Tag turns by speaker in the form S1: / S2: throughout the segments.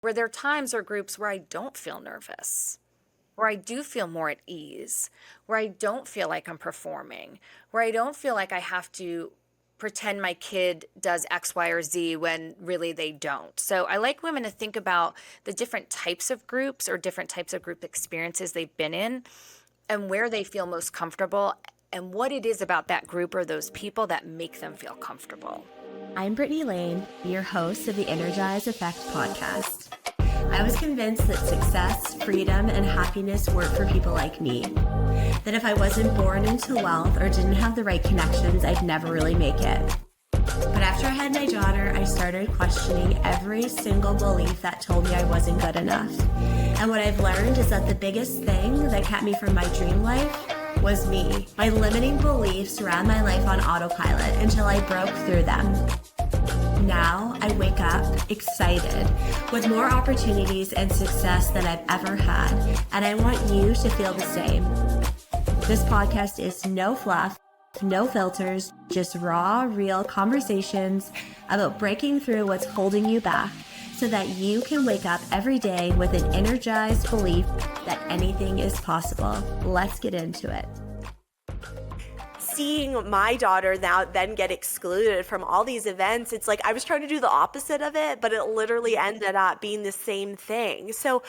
S1: where there are times or groups where I don't feel nervous, where I do feel more at ease, where I don't feel like I'm performing, where I don't feel like I have to pretend my kid does X, Y, or Z when really they don't. So I like women to think about the different types of groups or different types of group experiences they've been in and where they feel most comfortable and what it is about that group or those people that make them feel comfortable.
S2: I'm Brittany Lane, your host of the Energize Effect podcast. I was convinced that success, freedom, and happiness weren't for people like me. That if I wasn't born into wealth or didn't have the right connections, I'd never really make it. But after I had my daughter, I started questioning every single belief that told me I wasn't good enough. And what I've learned is that the biggest thing that kept me from my dream life was me. My limiting beliefs ran my life on autopilot until I broke through them. Now I wake up excited with more opportunities and success than I've ever had, and I want you to feel the same. This podcast is no fluff, no filters, just raw, real conversations about breaking through what's holding you back so that you can wake up every day with an energized belief that anything is possible. Let's get into it.
S3: Seeing my daughter now then get excluded from all these events, it's like I was trying to do the opposite of it, but it literally ended up being the same thing. So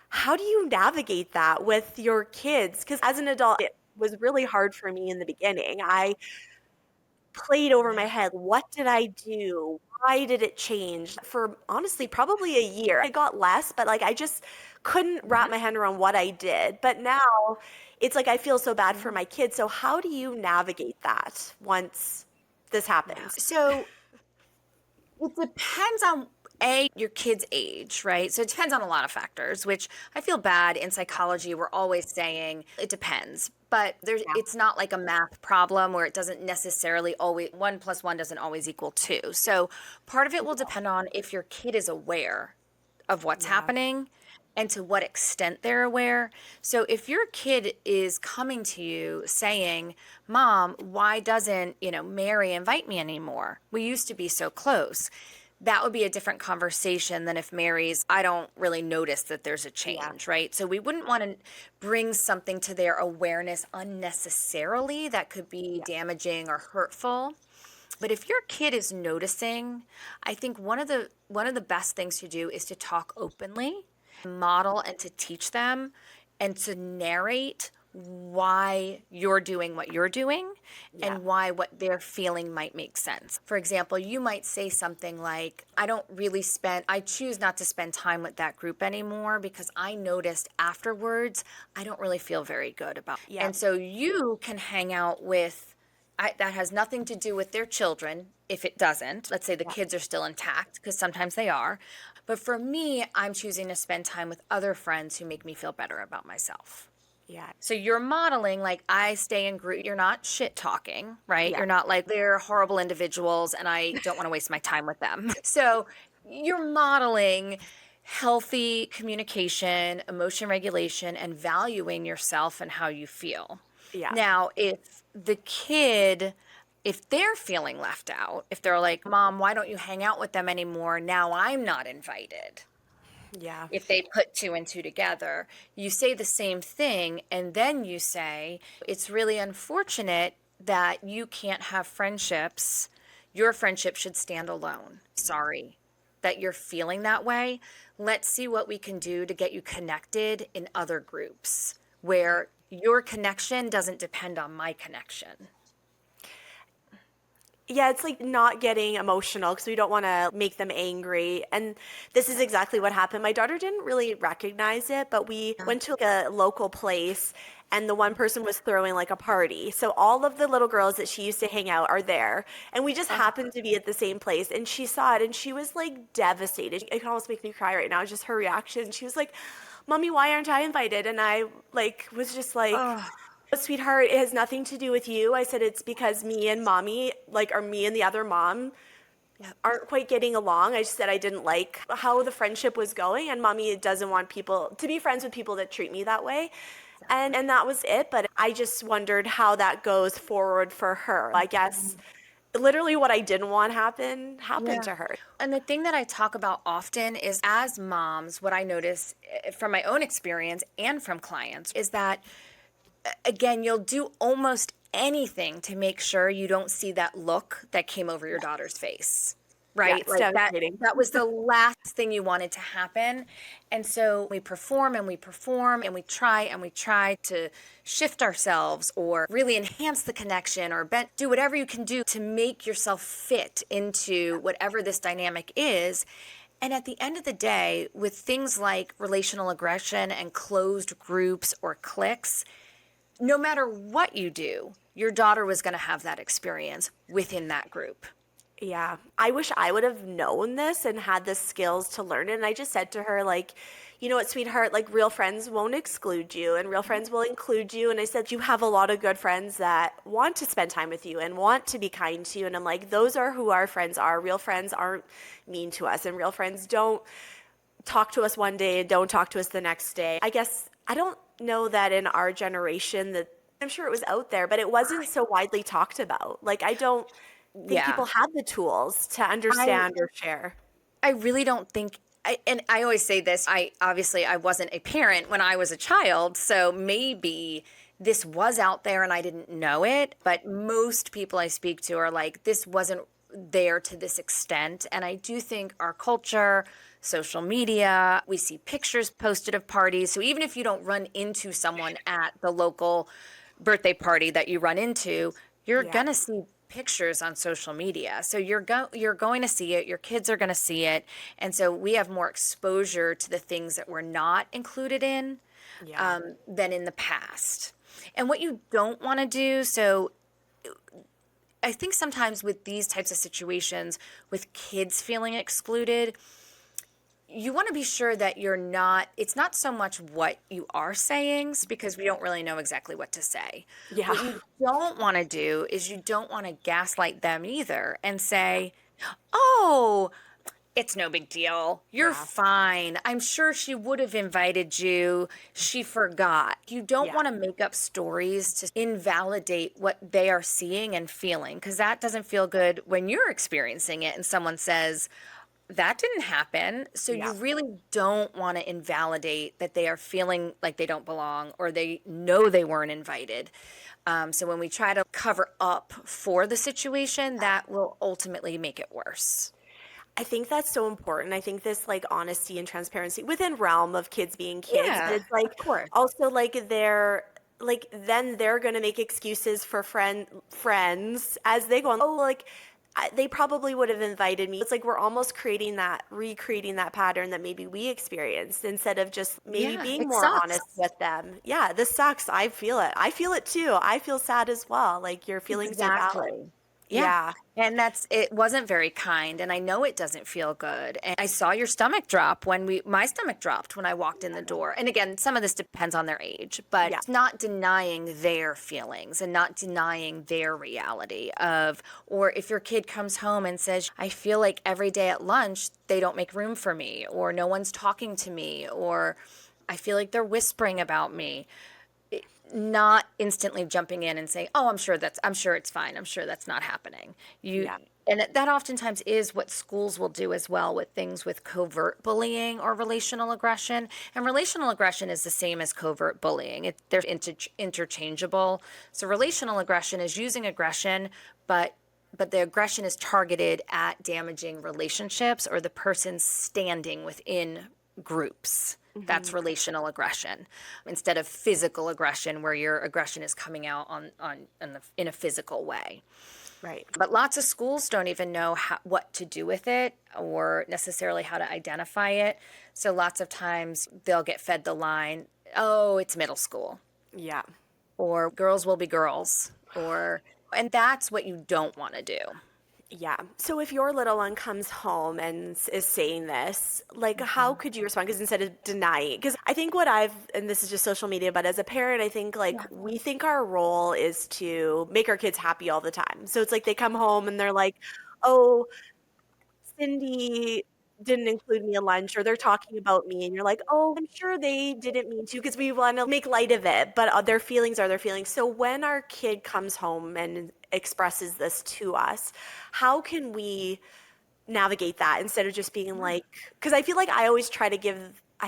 S3: how do you navigate that with your kids? Because as an adult, it was really hard for me in the beginning. I played over my head. What did I do? Why did it change? For honestly, probably a year. I got less, but like I just couldn't wrap my head around what I did. But now it's like I feel so bad for my kids. So how do you navigate that once this happens?
S1: So it depends on your kid's age, right? So it depends on a lot of factors, which I feel bad in psychology. We're always saying it depends, but it's not like a math problem where it doesn't necessarily always 1 + 1 doesn't always equal 2. So part of it will depend on if your kid is aware of what's happening and to what extent they're aware. So if your kid is coming to you saying, "Mom, why doesn't, Mary invite me anymore? We used to be so close." That would be a different conversation than if Mary's, "I don't really notice that there's a change," right? So we wouldn't want to bring something to their awareness unnecessarily that could be damaging or hurtful. But if your kid is noticing, I think one of the best things to do is to talk openly, model and to teach them and to narrate why you're doing what you're doing and why what they're feeling might make sense. For example, you might say something like, I choose not to spend time with that group anymore because I noticed afterwards I don't really feel very good about it. And so you can hang out with that has nothing to do with their children. If it doesn't, let's say the kids are still intact, because sometimes they are. But for me, I'm choosing to spend time with other friends who make me feel better about myself.
S3: Yeah.
S1: So you're modeling like I stay in group. You're not shit talking, right? You're not like they're horrible individuals and I don't want to waste my time with them. So you're modeling healthy communication, emotion regulation, and valuing yourself and how you feel.
S3: Yeah.
S1: Now, if they're feeling left out, if they're like, "Mom, why don't you hang out with them anymore? Now I'm not invited."
S3: Yeah.
S1: If they put 2 and 2 together, you say the same thing, and then you say, "It's really unfortunate that you can't have friendships. Your friendship should stand alone. Sorry that you're feeling that way. Let's see what we can do to get you connected in other groups where your connection doesn't depend on my connection."
S3: Yeah, it's like not getting emotional because we don't want to make them angry. And this is exactly what happened. My daughter didn't really recognize it, but we went to like a local place and the one person was throwing like a party. So all of the little girls that she used to hang out are there. And we just happened to be at the same place. And she saw it and she was like devastated. It can almost make me cry right now, just her reaction. She was like, "Mommy, why aren't I invited?" And I was just like, "Sweetheart, it has nothing to do with you." I said, "It's because me and mommy, or me and the other mom aren't quite getting along." I just said I didn't like how the friendship was going and mommy doesn't want people to be friends with people that treat me that way. And that was it. But I just wondered how that goes forward for her. I guess literally what I didn't want happen happened
S1: Yeah.
S3: to her.
S1: And the thing that I talk about often is as moms, what I notice from my own experience and from clients is that, again, you'll do almost anything to make sure you don't see that look that came over your daughter's face.
S3: Yeah,
S1: Right?
S3: it's
S1: Like
S3: devastating.
S1: that was the last thing you wanted to happen. And so we perform and we perform and we try to shift ourselves or really enhance the connection or do whatever you can do to make yourself fit into whatever this dynamic is. And at the end of the day, with things like relational aggression and closed groups or cliques, no matter what you do, your daughter was going to have that experience within that group.
S3: Yeah. I wish I would have known this and had the skills to learn it. And I just said to her, like, you know what, sweetheart, like real friends won't exclude you and real friends will include you. And I said, you have a lot of good friends that want to spend time with you and want to be kind to you. And I'm like, those are who our friends are. Real friends aren't mean to us, and real friends don't talk to us one day and don't talk to us the next day. I guess I don't know that in our generation that I'm sure it was out there, but it wasn't so widely talked about. Like I don't think
S1: Yeah.
S3: people had the tools to
S1: I
S3: understand or share.
S1: I really don't think and I always say this, I wasn't a parent when I was a child, so maybe this was out there and I didn't know it, but most people I speak to are like this wasn't there to this extent, and I do think our culture, social media, we see pictures posted of parties. So even if you don't run into someone at the local birthday party that you run into, you're
S3: Yeah.
S1: going to see pictures on social media. So you're going to see it, your kids are going to see it. And so we have more exposure to the things that we're not included in
S3: Yeah.
S1: than in the past. And what you don't want to do, so I think sometimes with these types of situations, with kids feeling excluded, you want to be sure that it's not so much what you are saying, because we don't really know exactly what to say.
S3: Yeah.
S1: What you don't want to do is you don't want to gaslight them either and say, oh, it's no big deal. You're
S3: Yeah.
S1: fine. I'm sure she would have invited you. She forgot. You don't
S3: Yeah.
S1: want to make up stories to invalidate what they are seeing and feeling, because that doesn't feel good when you're experiencing it and someone says, that didn't happen. So you
S3: Yeah.
S1: really don't want to invalidate that they are feeling like they don't belong or they know they weren't invited. So when we try to cover up for the situation, that will ultimately make it worse.
S3: I think that's so important. I think this like honesty and transparency within realm of kids being kids, but
S1: Yeah,
S3: it's like
S1: of course.
S3: also like they're like then they're gonna make excuses for friends as they go on. Oh, like they probably would have invited me. It's like we're almost recreating that pattern that maybe we experienced instead of just maybe
S1: Yeah,
S3: being
S1: it
S3: more
S1: sucks.
S3: honest with them. Yeah, this sucks. I feel it. I feel it too. I feel sad as well. Like your feelings are valid.
S1: Exactly. Yeah.
S3: Yeah.
S1: And it wasn't very kind. And I know it doesn't feel good. And I saw your stomach drop my stomach dropped when I walked in the door. And again, some of this depends on their age, but
S3: Yeah.
S1: it's not denying their feelings and not denying their reality or if your kid comes home and says, I feel like every day at lunch, they don't make room for me, or no one's talking to me, or I feel like they're whispering about me, not instantly jumping in and saying, "Oh, I'm sure it's fine. I'm sure that's not happening."
S3: Yeah.
S1: And that oftentimes is what schools will do as well with things with covert bullying or relational aggression. And relational aggression is the same as covert bullying. They're interchangeable. So relational aggression is using aggression, but the aggression is targeted at damaging relationships or the person's standing within groups. That's
S3: Hmm.
S1: relational aggression instead of physical aggression, where your aggression is coming out in a physical way.
S3: Right.
S1: But lots of schools don't even know what to do with it or necessarily how to identify it. So lots of times they'll get fed the line, oh, it's middle school,
S3: Yeah.
S1: or girls will be girls, and that's what you don't want to do.
S3: Yeah. So if your little one comes home and is saying this, like, how could you respond? Because instead of denying, because I think and this is just social media, but as a parent, I think like we think our role is to make our kids happy all the time. So it's like they come home and they're like, oh, Cindy didn't include me in lunch, or they're talking about me and you're like, "Oh, I'm sure they didn't mean to," because we want to make light of it, but their feelings are their feelings. So when our kid comes home and expresses this to us, how can we navigate that instead of just being like, because I feel like I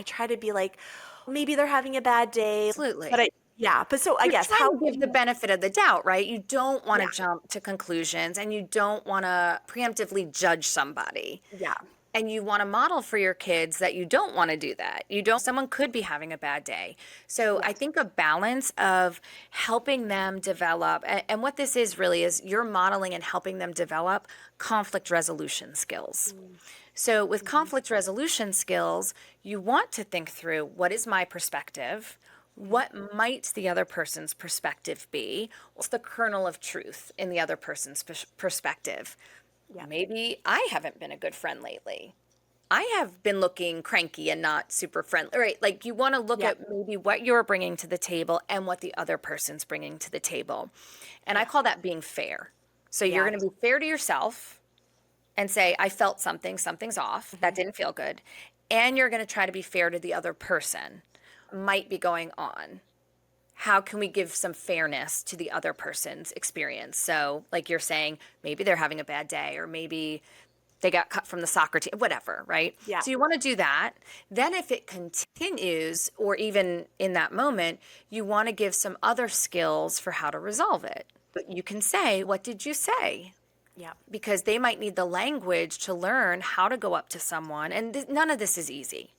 S3: try to be like, maybe they're having a bad day, but
S1: Absolutely.
S3: yeah, but so I
S1: You're
S3: guess how
S1: trying to
S3: can
S1: give the
S3: you,
S1: benefit of the doubt, right? You don't want
S3: yeah,
S1: to jump to conclusions and you don't want to preemptively judge somebody.
S3: yeah,
S1: And you want to model for your kids that you don't want to do that. You don't, someone could be having a bad day. So
S3: yeah,
S1: I think a balance of helping them develop, and what this is really is you're modeling and helping them develop conflict resolution skills.
S3: mm,
S1: So with
S3: mhm,
S1: conflict resolution skills, you want to think through what is my perspective?
S3: mhm,
S1: What might the other person's perspective be? What's the kernel of truth in the other person's perspective?
S3: yeah,
S1: Maybe I haven't been a good friend lately. I have been looking cranky and not super friendly. Right? Like you want to look
S3: yeah,
S1: at maybe what you're bringing to the table and what the other person's bringing to the table. And I
S3: yeah,
S1: call that being fair. So you're
S3: yeah,
S1: going to be fair to yourself and say, I felt something, something's off. That
S3: mhm,
S1: didn't feel good. And you're going to try to be fair to the other person. Might be going on. How can we give some fairness to the other person's experience? So, like you're saying, maybe they're having a bad day, or maybe they got cut from the soccer team, whatever, right?
S3: yeah,
S1: So, you want to do that. Then, if it continues, or even in that moment, you want to give some other skills for how to resolve it. But you can say, what did you say?
S3: yeah,
S1: Because they might need the language to learn how to go up to someone. And none of this is easy.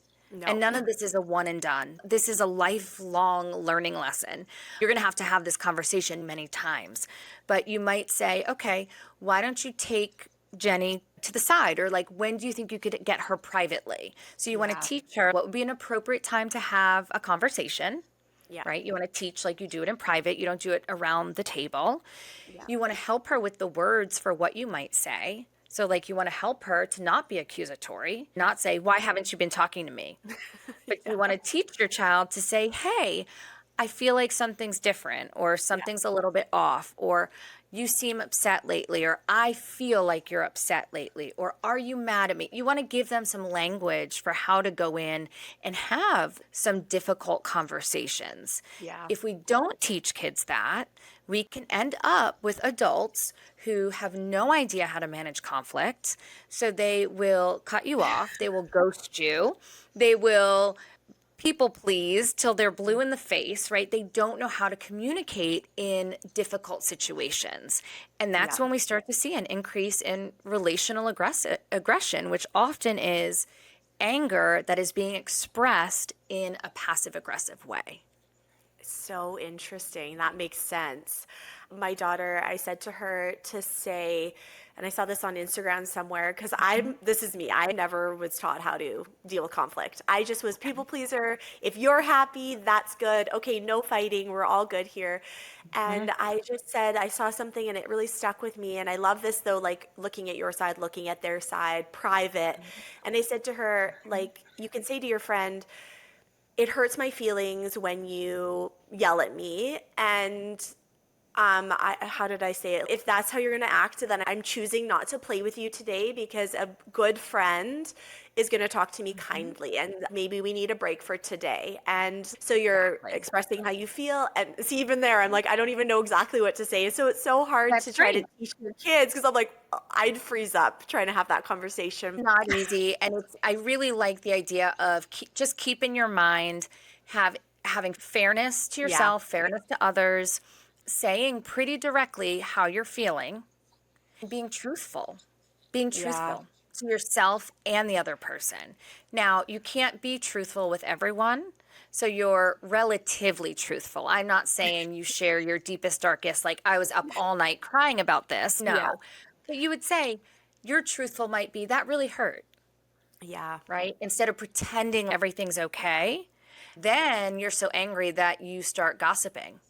S1: And
S3: no,
S1: none of this is a one and done. This is a lifelong learning lesson. You're going to have this conversation many times. But you might say, okay, why don't you take Jenny to the side? Or like, when do you think you could get her privately? So you want to
S3: yeah,
S1: teach her what would be an appropriate time to have a conversation,
S3: yeah,
S1: right? You want to teach like you do it in private. You don't do it around the table.
S3: yeah,
S1: You want to help her with the words for what you might say. So, like, you want to help her to not be accusatory, not say, why haven't you been talking to me? But
S3: yeah,
S1: you want to teach your child to say, hey, I feel like something's different, or
S3: yeah,
S1: something's a little bit off, or you seem upset lately, or I feel like you're upset lately, or are you mad at me? You want to give them some language for how to go in and have some difficult conversations.
S3: yeah,
S1: If we don't teach kids that, we can end up with adults who have no idea how to manage conflict. So they will cut you off, they will ghost you, they will people please till they're blue in the face, right? They don't know how to communicate in difficult situations. And that's
S3: yeah.
S1: when we start to see an increase in relational aggression, which often is anger that is being expressed in a passive aggressive way.
S3: So interesting. That makes sense. My daughter, I said to her to say, and I saw this on Instagram somewhere, because this is me. I never was taught how to deal with conflict. I just was people pleaser. If you're happy, that's good. Okay, no fighting. We're all good here.
S1: Mhm.
S3: And I just said, I saw something and it really stuck with me. And I love this though, like looking at your side, looking at their side, private. And I said to her, like, you can say to your friend, it hurts my feelings when you yell at me, and how did I say it? If that's how you're going to act, then I'm choosing not to play with you today, because a good friend is going to talk to me
S1: Mhm.
S3: kindly, and maybe we need a break for today. And so you're
S1: Exactly.
S3: expressing how you feel. And see, even there, I'm like, I don't even know exactly what to say. So it's so hard
S1: That's
S3: to try to
S1: great.
S3: teach your kids, because I'm like, I'd freeze up trying to have that conversation.
S1: Not easy, and I really like the idea of just keep in your mind having fairness to
S3: Yeah.
S1: yourself, fairness to others, saying pretty directly how you're feeling, being truthful, being
S3: Yeah.
S1: truthful to yourself and the other person. Now, you can't be truthful with everyone, so you're relatively truthful. I'm not saying you share your deepest, darkest, like I was up all night crying about this.
S3: Yeah.
S1: No. But you would say your truthful might be that really hurt,
S3: Yeah.
S1: right? Instead of pretending everything's okay, then you're so angry that you start gossiping.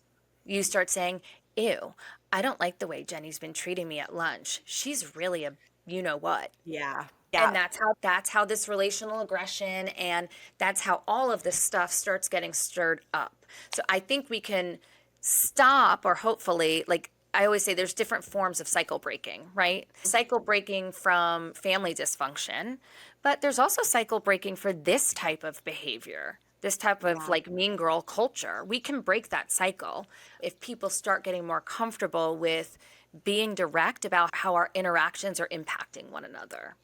S1: You start saying, ew, I don't like the way Jenny's been treating me at lunch. She's really a you know what.
S3: Yeah.
S1: And
S3: Yeah.
S1: that's how this relational aggression and that's how all of this stuff starts getting stirred up. So I think we can stop, or hopefully, like I always say, there's different forms of cycle breaking, right? Cycle breaking from family dysfunction, But there's also cycle breaking for this type of behavior, this type of
S3: Yeah.
S1: like mean girl culture. We can break that cycle if people start getting more comfortable with being direct about how our interactions are impacting one another.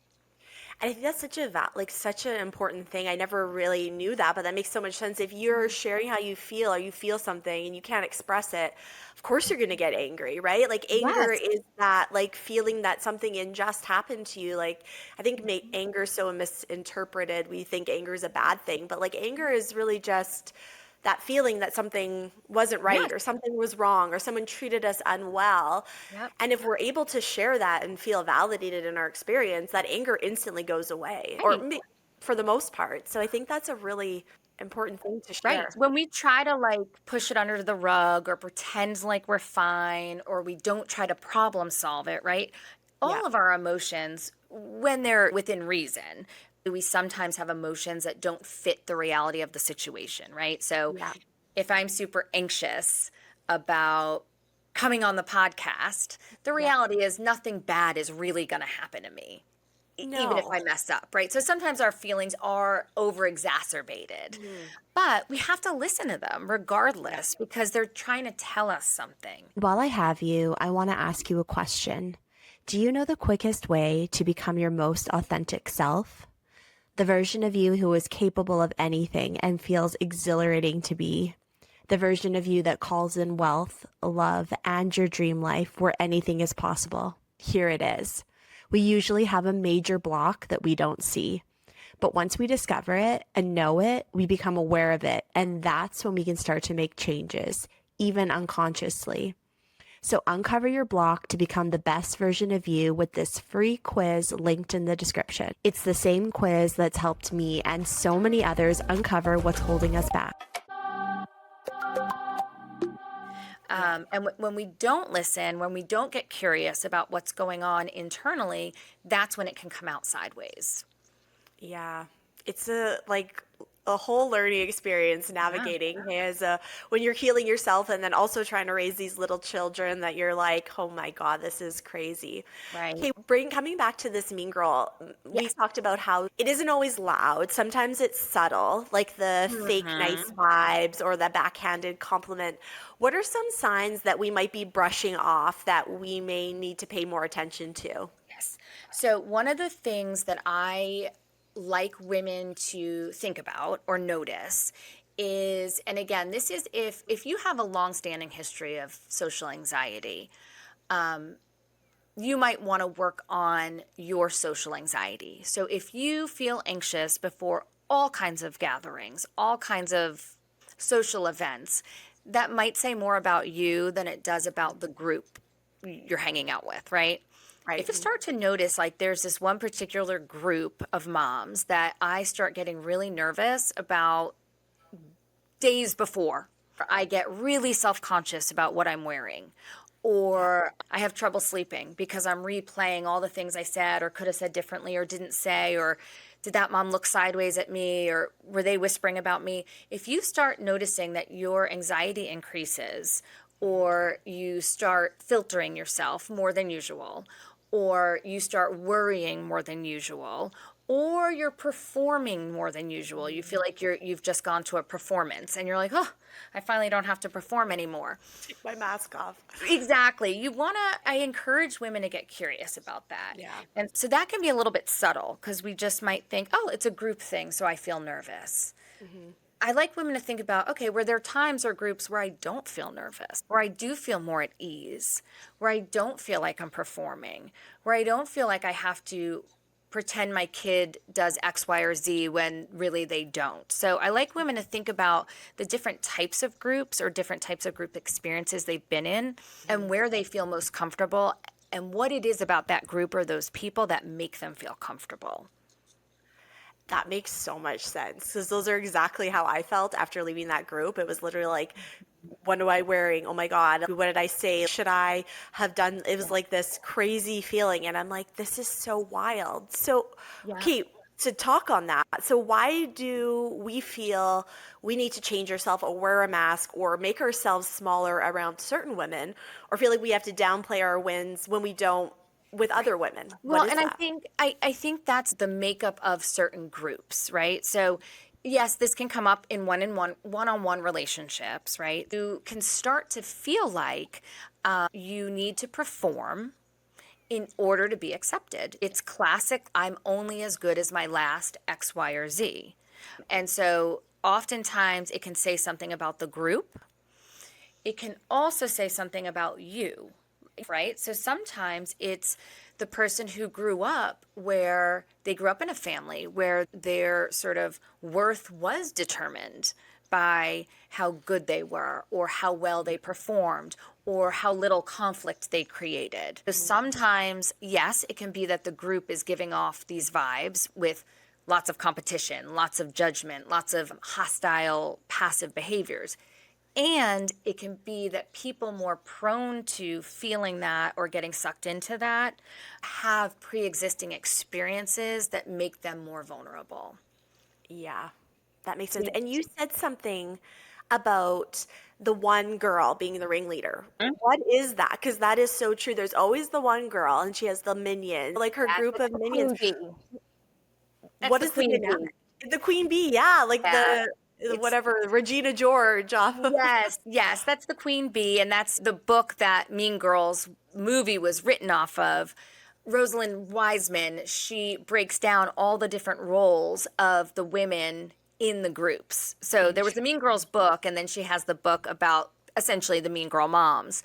S3: I think that's such an important thing. I never really knew that, but that makes so much sense. If you're sharing how you feel or you feel something and you can't express it, of course you're going to get angry, right? Like anger
S1: Yes.
S3: is that like feeling that something unjust happened to you. Like I think anger is so misinterpreted. We think anger is a bad thing, but like anger is really just that feeling that something wasn't right
S1: Yes.
S3: or something was wrong or someone treated us unwell.
S1: Yep.
S3: And if we're able to share that and feel validated in our experience, that anger instantly goes away,
S1: Right.
S3: for the most part. So I think that's a really important thing to
S1: Right.
S3: share.
S1: When we try to like push it under the rug or pretend like we're fine or we don't try to problem solve it, right?
S3: Yeah.
S1: All of our emotions, when they're within reason, we sometimes have emotions that don't fit the reality of the situation, right? So
S3: Yeah.
S1: if I'm super anxious about coming on the podcast, the
S3: Yeah.
S1: reality is nothing bad is really going to happen to me, even if
S3: No.
S1: I mess up, right? So sometimes our feelings are over exacerbated,
S3: Mhm.
S1: but we have to listen to them
S3: Yeah.
S1: regardless because they're trying to tell us something.
S2: While I have you, I want to ask you a question. Do you know the quickest way to become your most authentic self? The version of you who is capable of anything and feels exhilarating to be. The version of you that calls in wealth, love, and your dream life where anything is possible. Here it is. We usually have a major block that we don't see. But once we discover it and know it, we become aware of it. And that's when we can start to make changes, even unconsciously. So uncover your block to become the best version of you with this free quiz linked in the description. It's the same quiz that's helped me and so many others uncover what's holding us back.
S3: Yeah.
S1: And when we don't listen, when we don't get curious about what's going on internally, that's when it can come out sideways.
S3: Yeah. It's a whole learning experience
S1: Yeah.
S3: navigating as when you're healing yourself and then also trying to raise these little children that you're like, oh my God, this is crazy.
S1: Right.
S3: Okay, coming back to this mean girl, we
S1: Yes.
S3: talked about how it isn't always loud. Sometimes it's subtle, like the fake nice
S1: Mhm.
S3: vibes or the backhanded compliment. What are some signs that we might be brushing off that we may need to pay more attention to?
S1: Yes. So, one of the things that I like women to think about or notice is, and again, this is if you have a long-standing history of social anxiety, you might want to work on your social anxiety. So, if you feel anxious before all kinds of gatherings, all kinds of social events, that might say more about you than it does about the group you're hanging out with, right?
S3: Right.
S1: If you start to notice, like there's this one particular group of moms that I start getting really nervous about days before, I get really self conscious about what I'm wearing,
S3: Yeah.
S1: or I have trouble sleeping because I'm replaying all the things I said or could have said differently or didn't say, or did that mom look sideways at me or were they whispering about me? If you start noticing that your anxiety increases, or you start filtering yourself more than usual, or you start worrying more than usual, or you're performing more than usual. You feel like you've just gone to a performance and you're like, "Oh, I finally don't have to perform anymore."
S3: Take my mask off.
S1: Exactly. I encourage women to get curious about that.
S3: Yeah.
S1: And so that can be a little bit subtle because we just might think, "Oh, it's a group thing, so I feel nervous."
S3: Hmm.
S1: I like women to think about, okay, were there times or groups where I don't feel nervous, where I do feel more at ease, where I don't feel like I'm performing, where I don't feel like I have to pretend my kid does X, Y, or Z when really they don't. So I like women to think about the different types of groups or different types of group experiences they've been in and where they feel most comfortable and what it is about that group or those people that make them feel comfortable.
S3: That makes so much sense because those are exactly how I felt after leaving that group. It was literally like, what am I wearing? Oh my God, what did I say? Should I have done? It was like this crazy feeling. And I'm like, this is so wild. So,
S1: Yeah.
S3: okay, to talk on that. So, why do we feel we need to change ourselves or wear a mask or make ourselves smaller around certain women or feel like we have to downplay our wins when we don't with other women. What
S1: Well,
S3: is
S1: and I
S3: that?
S1: think I think that's the makeup of certain groups, right? So yes, this can come up in one-on-one relationships, right? You can start to feel like you need to perform in order to be accepted. It's classic, I'm only as good as my last X, Y, or Z. And so oftentimes it can say something about the group. It can also say something about you, right? So sometimes it's the person who grew up where they grew up in a family where their sort of worth was determined by how good they were or how well they performed or how little conflict they created. So sometimes, yes, it can be that the group is giving off these vibes with lots of competition, lots of judgment, lots of hostile, passive behaviors. And it can be that people more prone to feeling that or getting sucked into that have pre existing experiences that make them more vulnerable.
S3: Yeah, that makes
S1: So,
S3: sense. And you said something about the one girl being the ringleader. What is that? Because that is so true. There's always the one girl, and she has the minions, like her
S1: yes,
S3: group
S1: that's
S3: of
S1: the
S3: minions.
S1: queen bee. That's
S3: What
S1: the
S3: is the
S1: queen bee.
S3: dynamic? The queen bee, yeah, like
S1: Yeah.
S3: the
S1: It's
S3: whatever Regina George off of.
S1: Yes, yes, that's the queen bee, and that's the book that Mean Girls movie was written off of. Rosalind Wiseman, she breaks down all the different roles of the women in the groups. So there was the Mean Girls book, and then she has the book about essentially the Mean Girl moms.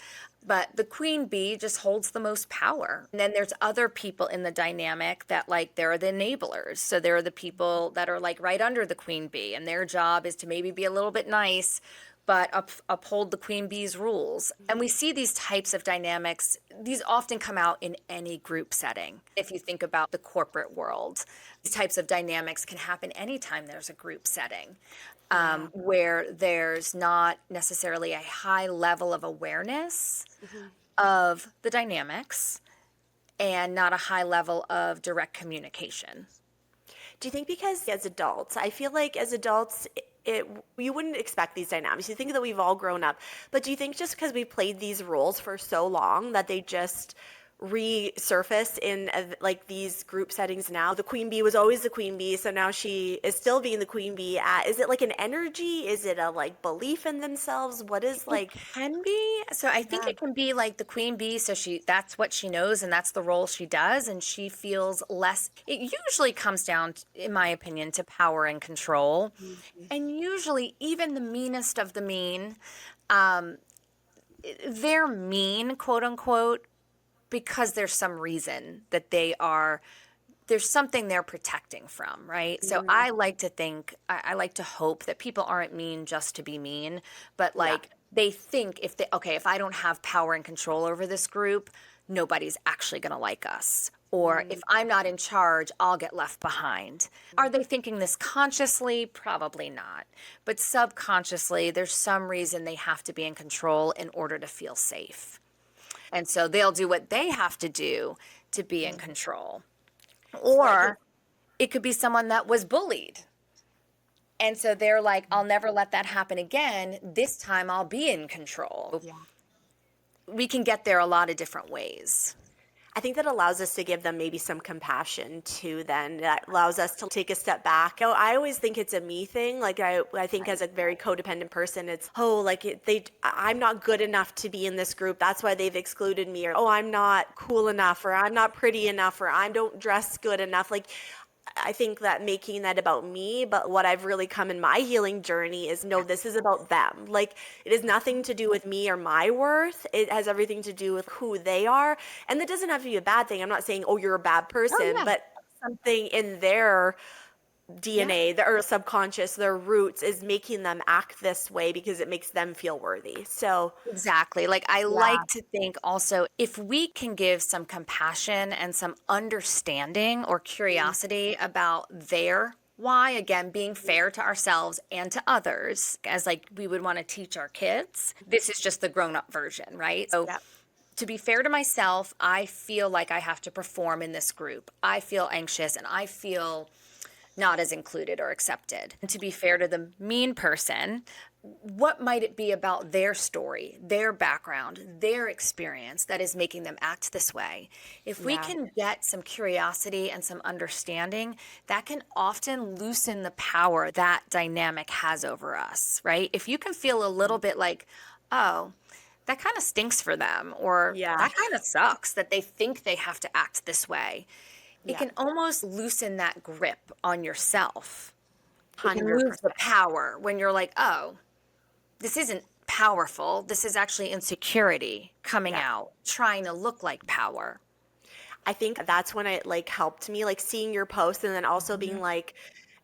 S1: But the queen bee just holds the most power. And then there's other people in the dynamic that, like, there are the enablers. So there are the people that are like right under the queen bee, and their job is to maybe be a little bit nice, but uphold the queen bee's rules. And we see these types of dynamics, these often come out in any group setting. If you think about the corporate world, these types of dynamics can happen anytime there's a group setting,
S3: Yeah.
S1: where there's not necessarily a high level of awareness
S3: Mhm.
S1: of the dynamics and not a high level of direct communication.
S3: Do you think because as adults, I feel like as adults, you wouldn't expect these dynamics. You think that we've all grown up, but do you think just because we played these roles for so long that they just resurface in like these group settings now? The queen bee was always the queen bee, so now she is still being the queen bee. Is it like an energy? Is it a like belief in themselves? What is
S1: It
S3: like?
S1: can be. So I think
S3: Yeah.
S1: it can be like the queen bee. So that's what she knows and that's the role she does. And she feels less. It usually comes down, in my opinion, to power and control.
S3: Mhm.
S1: And usually, even the meanest of the mean, um, they're mean, quote unquote, because there's some reason that there's something they're protecting from, right? So
S3: Mhm.
S1: I like to think, I like to hope that people aren't mean just to be mean, but
S3: Yeah.
S1: like they think okay, if I don't have power and control over this group, nobody's actually going to like us. Or if I'm not in charge, I'll get left behind. Are they thinking this consciously? Probably not. But subconsciously, there's some reason they have to be in control in order to feel safe. And so they'll do what they have to do to be in
S3: Mhm.
S1: control.
S3: So like
S1: Or it could be someone that was bullied. And so they're like, I'll never let that happen again. This time I'll be in control.
S3: yeah.
S1: We can get there a lot of different ways.
S3: I think that allows us to give them maybe some compassion too, then that allows us to take a step back. I always think it's a me thing. Like I think as a very codependent person, it's, oh, like I'm not good enough to be in this group. That's why they've excluded me. Or, oh, I'm not cool enough, or I'm not pretty enough, or I don't dress good enough. Like, I think that making that about me, but what I've really come in my healing journey is no, this is about them. Like it has nothing to do with me or my worth. It has everything to do with who they are. And that doesn't have to be a bad thing. I'm not saying, oh, you're a bad
S1: Oh,
S3: person,
S1: yeah.
S3: but something in their
S1: Yeah.
S3: DNA, their subconscious, their roots is making them act this way because it makes them feel worthy. So,
S1: Exactly. Like, I
S3: yeah.
S1: like to think also if we can give some compassion and some understanding or curiosity about their why, again, being fair to ourselves and to others, as like we would want to teach our kids, this is just the grown up version, right? So,
S3: Yeah.
S1: to be fair to myself, I feel like I have to perform in this group. I feel anxious and I feel not as included or accepted. And to be fair to the mean person, what might it be about their story, their background, their experience that is making them act this way? If we
S3: Yeah.
S1: can get some curiosity and some understanding, that can often loosen the power that dynamic has over us, right? If you can feel a little bit like, oh, that kind of stinks for them, or
S3: Yeah.
S1: that kind of sucks that they think they have to act this way, it
S3: Yeah.
S1: can almost loosen that grip on yourself. It can lose the
S3: 100%.
S1: power when you're like, oh, this isn't powerful. This is actually insecurity coming
S3: Yeah.
S1: out, trying to look like power.
S3: I think that's when it like helped me, like seeing your post and then also being
S1: Mhm.
S3: like,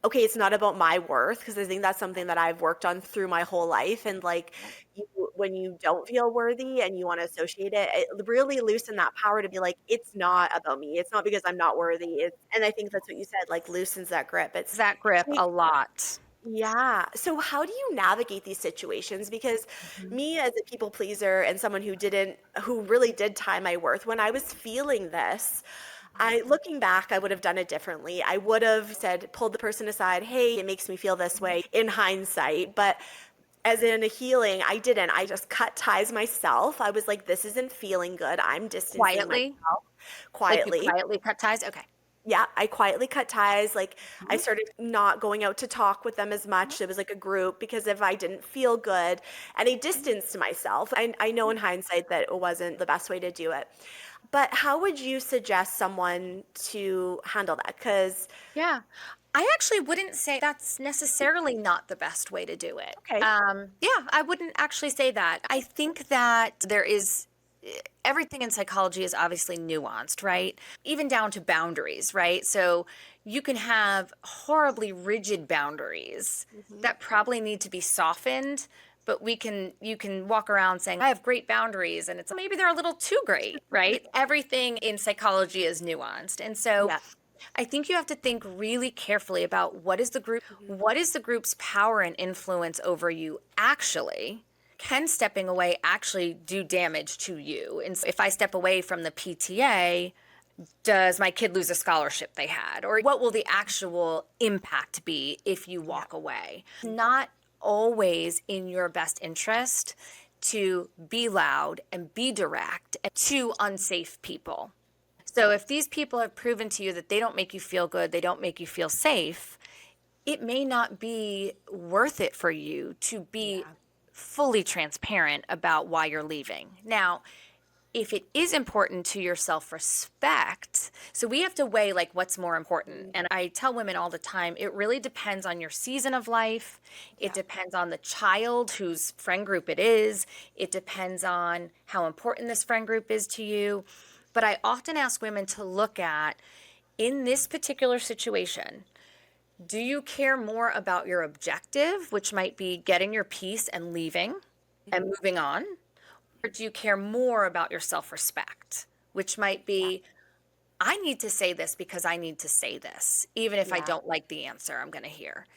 S3: okay, it's not about my worth, because I think that's something that I've worked on through my whole life. And like you, when you don't feel worthy and you want to associate it, it really loosen that power to be like, it's not about me. It's not because I'm not worthy. And I think that's what you said, like loosens that grip. It's
S1: That grip a lot.
S3: yeah. So how do you navigate these situations? Because
S1: Mhm.
S3: me as a people pleaser and someone who really did tie my worth, when I was feeling this, looking back, I would have done it differently. I would have said, pulled the person aside, hey, it makes me feel this way in hindsight. But as in a healing, I didn't. I just cut ties myself. I was like, this isn't feeling good. I'm distancing
S1: Quietly,
S3: myself
S1: like you
S3: quietly.
S1: quietly cut ties. Okay.
S3: Yeah, I quietly cut ties. Like I
S1: Mhm.
S3: started not going out to talk with them as much. It was like a group because if I didn't feel good, and I distanced myself. I know in hindsight that it wasn't the best way to do it. But how would you suggest someone to handle that? Because
S1: Yeah. I actually wouldn't say that's necessarily not the best way to do it.
S3: okay,
S1: Yeah, I wouldn't actually say that. I think that there is everything in psychology is obviously nuanced, right? Even down to boundaries, right? So you can have horribly rigid boundaries
S3: hmm
S1: that probably need to be softened, but you can walk around saying I have great boundaries and it's maybe they're a little too great, right? Everything in psychology is nuanced. And so
S3: yeah,
S1: I think you have to think really carefully about
S3: hmm
S1: what is the group's power and influence over you actually? Can stepping away actually do damage to you? And if I step away from the PTA, does my kid lose a scholarship they had? Or what will the actual impact be if you
S3: yeah,
S1: walk away? Not always in your best interest to be loud and be direct to unsafe people. So if these people have proven to you that they don't make you feel good, they don't make you feel safe, it may not be worth it for you to be
S3: yeah,
S1: fully transparent about why you're leaving. Now, if it is important to your self-respect, so we have to weigh like what's more important.
S3: mhm,
S1: And I tell women all the time, it really depends on your season of life. It
S3: yeah,
S1: depends on the child whose friend group it is. It depends on how important this friend group is to you. But I often ask women to look at in this particular situation, do you care more about your objective, which might be getting your piece and leaving and
S3: mhm,
S1: moving on? Or do you care more about your self respect, which might
S3: yeah,
S1: be, I need to say this because I need to say this, even if I
S3: yeah,
S1: don't like the answer I'm going to hear.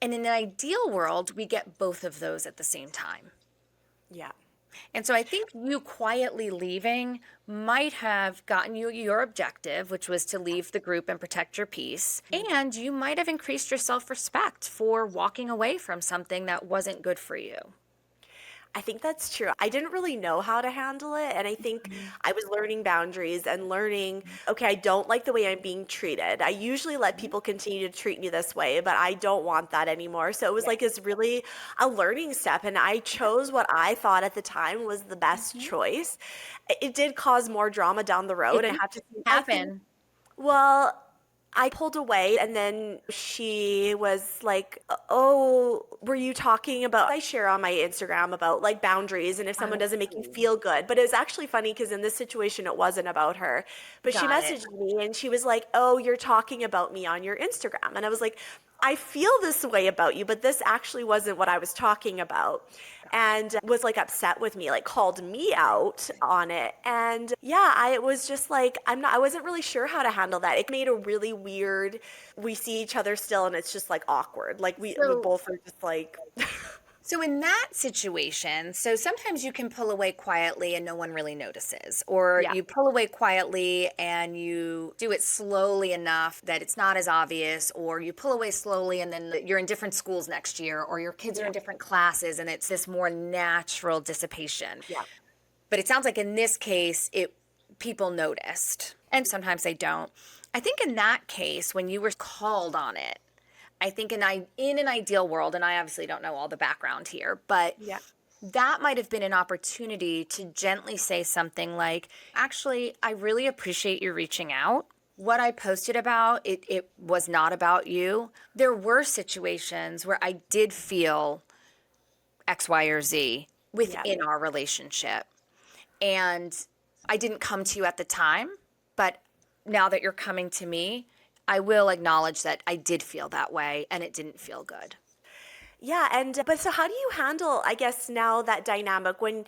S1: And in an ideal world, we get both of those at the same time.
S3: yeah.
S1: And so I think you quietly leaving might have gotten you your objective, which was to leave the group and protect your peace. And you might have increased your self respect for walking away from something that wasn't good for you.
S3: I think that's true. I didn't really know how to handle it. And I think I was learning boundaries and learning, okay, I don't like the way I'm being treated. I usually let people continue to treat me this way, but I don't want that anymore. So it was
S1: Yeah.
S3: like it's really a learning step. And I chose what I thought at the time was the best
S1: Mhm.
S3: choice. It did cause more drama down the
S1: It
S3: road. I
S1: can
S3: had to, I think
S1: happen.
S3: well, I pulled away and then she was like, "Oh, were you talking about?" I share on my Instagram about like boundaries and if someone doesn't make you
S1: Oh,
S3: feel good. But it was actually funny because in this situation, it wasn't about her. But she
S1: got it.
S3: messaged me and she was like, "Oh, you're talking about me on your Instagram." And I was like, I feel this way about you, but this actually wasn't what I was talking about. And was like upset with me, like called me out on it. And yeah, I was just like, I wasn't really sure how to handle that. It made a really weird, we see each other still and it's just like awkward. Like we
S1: So
S3: both are just like,
S1: So in that situation, so sometimes you can pull away quietly and no one really notices, or
S3: Yeah.
S1: you pull away quietly and you do it slowly enough that it's not as obvious, or you pull away slowly and then you're in different schools next year, or your kids are
S3: Yeah.
S1: in different classes and it's this more natural dissipation.
S3: Yeah.
S1: But it sounds like in this case, it people noticed, and sometimes they don't. I think in that case, when you were called on it, I think in an ideal world, and I obviously don't know all the background here, but
S3: Yeah.
S1: that might have been an opportunity to gently say something like, actually, I really appreciate you reaching out. What I posted about, it was not about you. There were situations where I did feel X, Y, or Z
S3: Yeah.
S1: within our relationship. And I didn't come to you at the time, but now that you're coming to me, I will acknowledge that I did feel that way and it didn't feel good.
S3: Yeah, and but so how do you handle, I guess, now that dynamic when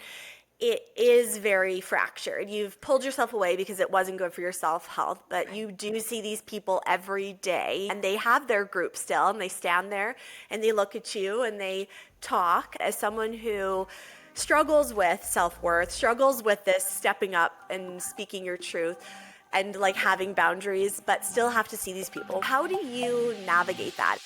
S3: it is very fractured? You've pulled yourself away because it wasn't good for your self health, but
S1: Right.
S3: you do see these people every day and they have their group still and they stand there and they look at you and they talk as someone who struggles with self worth, struggles with this stepping up and speaking your truth and like having boundaries, but still have to see these people. How do you navigate that?